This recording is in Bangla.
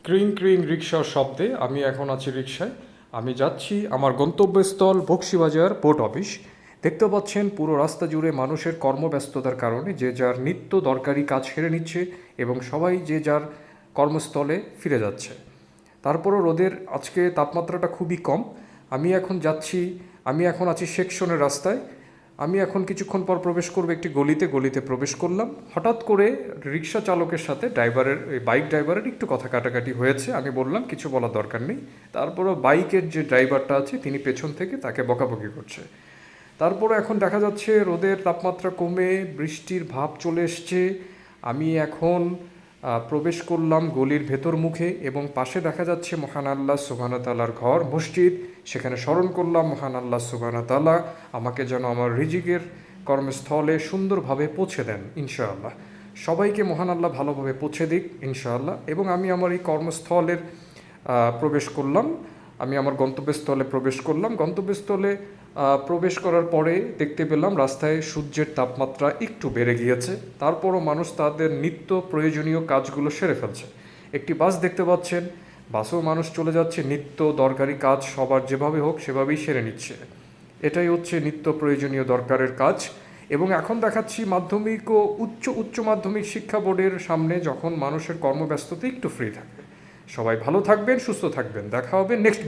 ক্রিং ক্রিং রিক্সার শব্দে আমি এখন আছি রিক্সায়। আমি যাচ্ছি আমার গন্তব্যস্থল বকশীবাজার পোর্ট অফিস। দেখতে পাচ্ছেন পুরো রাস্তা জুড়ে মানুষের কর্মব্যস্ততার কারণে যে যার নিত্য দরকারি কাজ সেরে নিচ্ছে এবং সবাই যে যার কর্মস্থলে ফিরে যাচ্ছে। তারপরও রোদের আজকে তাপমাত্রাটা খুবই কম। আমি এখন আছি সেকশনের রাস্তায়। আমি এখন কিছুক্ষণ পর প্রবেশ করব একটি গলিতে প্রবেশ করলাম। হঠাৎ করে রিক্সা চালকের সাথে বাইক ড্রাইভারের একটু কথা কাটাকাটি হয়েছে। আমি বললাম কিছু বলার দরকার নেই। তারপরও বাইকের যে ড্রাইভারটা আছে তিনি পেছন থেকে তাকে বকাবকি করছে। তারপরে এখন দেখা যাচ্ছে রোদের তাপমাত্রা কমে বৃষ্টির ভাব চলে এসছে। আমি এখন প্রবেশ করলাম গলির ভেতর মুখে এবং পাশে দেখা যাচ্ছে মহান আল্লাহ সুবহানাহু ওয়া তাআলার ঘর মসজিদ। সেখানে স্মরণ করলাম মহান আল্লাহ সুবহানাহু ওয়া তাআলা আমাকে যেন আমার রিজিকের কর্মস্থলে সুন্দরভাবে পৌঁছে দেন ইনশাআল্লাহ। সবাইকে মহান আল্লাহ ভালোভাবে পৌঁছে দিক ইনশাআল্লাহ। এবং আমি আমার এই কর্মস্থলের প্রবেশ করলাম। আমি আমার গন্তব্যস্থলে প্রবেশ করার পরে দেখতে পেলাম রাস্তায় সূর্যের তাপমাত্রা একটু বেড়ে গিয়েছে। তারপরও মানুষ তাদের নিত্য প্রয়োজনীয় কাজগুলো সেরে ফেলছে। একটি বাস দেখতে পাচ্ছেন, বাসেও মানুষ চলে যাচ্ছে, নিত্য দরকারি কাজ সবার যেভাবে হোক সেভাবেই সেরে নিচ্ছে। এটাই হচ্ছে নিত্য প্রয়োজনীয় দরকারের কাজ। এবং এখন দেখাচ্ছি মাধ্যমিক ও উচ্চ মাধ্যমিক শিক্ষা বোর্ডের সামনে, যখন মানুষের কর্মব্যস্ততা একটু ফ্রি থাকবে। সবাই ভালো থাকবেন, সুস্থ থাকবেন। দেখা হবে নেক্সট